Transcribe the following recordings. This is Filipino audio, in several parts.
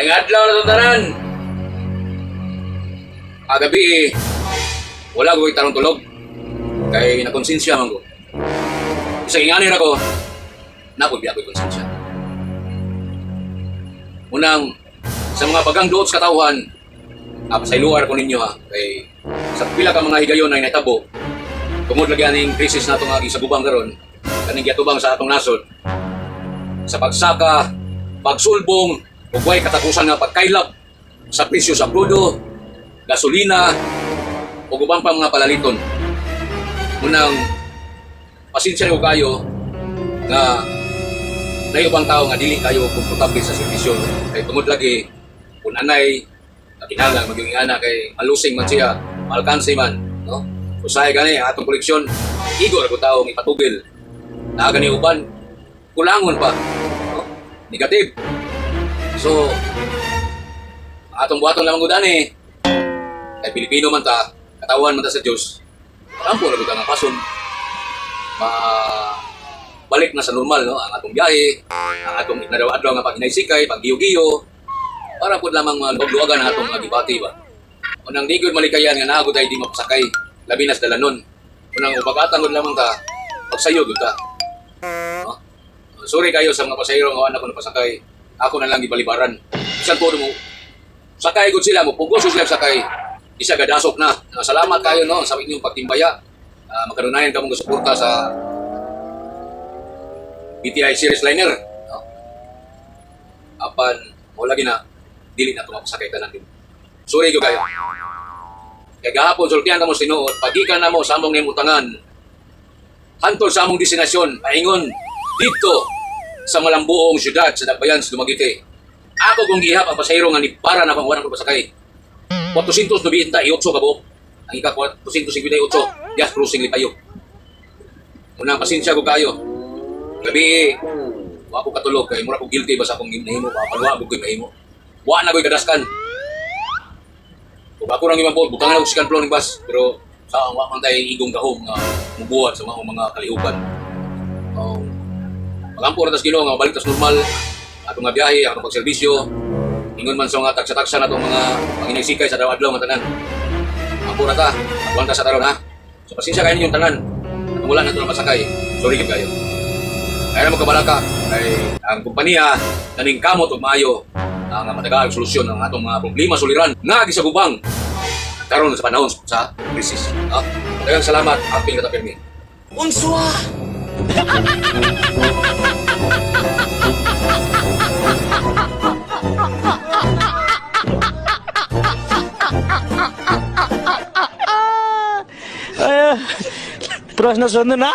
May adlaw na tuntanan. Agabi wala ko itarong tulog. Kay nakonsensya man ko. Isa inganin ako, napulbi ako'y konsensya. Unang, sa mga bagang doon sa katauhan, pasayluar ko ninyo ha, kay sa pila ka mga higayon ay natabo, tungod lagi aning krisis na itong gisagubang karon, kaning giatubang sa atong nasod, sa pagsaka, pagsulbong, ug way katapusan nga pagkailap sa presyo sa krudo, gasolina, ug ubang pa mga palaliton. Unang, pasensya ko kayo nga nayo bang tao nga dili kayo komportable sa servisyo kay tungod lagi kung anay kinahanglan maging ana kay malusing man siya, malkansi man, no? Usay gani atong koleksyon igor ko tao ipatubil na gani uban kulangon pa, no? Negative. So atong buhaton lamang gud ani kay Pilipino man ta, katawan man ta sa Dios. Ampo na gud ang pason balik na sa normal, no? Ang atong biyahe, ang atong inadaw-adlaw nga pag-inaysikay, pag-giyo-giyo, para po lamang luwag-luwagan ang atong agibati ba. Unang di ko malikayan nga naagod ay di mapasakay, labi nas dalanon. Unang upagatan ko lamang ka, pagsayo gud ta. No? Sorry kayo sa mga pasahero nga wala ko napasakay, ako na lang gibalibaran. Bisan po mo, sakay gud sila, mo pugos sila sakay, isa gadasok na. Salamat kayo, no, sa inyong pagtimbaya. Magkarunayan ka mong suporta sa BTI Series Liner, no? Apan wala gina dili na tumapasakay tanan din. Sorry ko kayo. Kaya gahapon sultihan ka mo sinuot, pagikan na mo sa among nimutangan. Hantol sa among destinasyon, paingon dito sa malambuong syudad sa Dakbayan sa Dumaguete. Ako kung gihap ang pasahero nga ni para na pang wala ko pasakay. 498 ka buok. Ang ika 458, gas cruising lipayo. Unang pasensya ko kayo. Gabi, wa ko katulog kay mura ko guilty ba sa akong nahimo, papaluwa ko ko'y mahimo. Wa na ko'y kadaskan. Kung ako nang imambol, butang na ko sikan flow ng bus, pero sa wa man tayo igong gahom nga mubuhat sa mga kalihukan. Magampo na tas Ginoo nga balik tas normal, atong nga biyahe, atong pagserbisyo, ingon man sa mga taksa-taksa na itong mga panginaysikay sa daw-adlaw nga tanan. Mampura ta,atuan ta sa taron ha. So pasensya kayo ninyong tanan. At wala na ito na masakay. Sorry kayo. Kaya naman kabalaka, ay ang kumpanya naning kamot o maayo ang matagal solusyon ng atong mga problema suliran nga gisagubang karon sa panahon sa krisis. Daghang salamat, apil ka ta pirmi. Unswa! प्रश्न सोध्नु न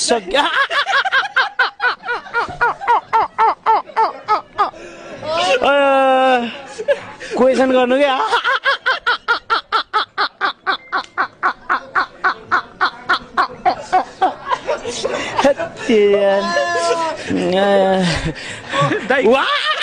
सक्या क्वेसन गर्नु क्या वाह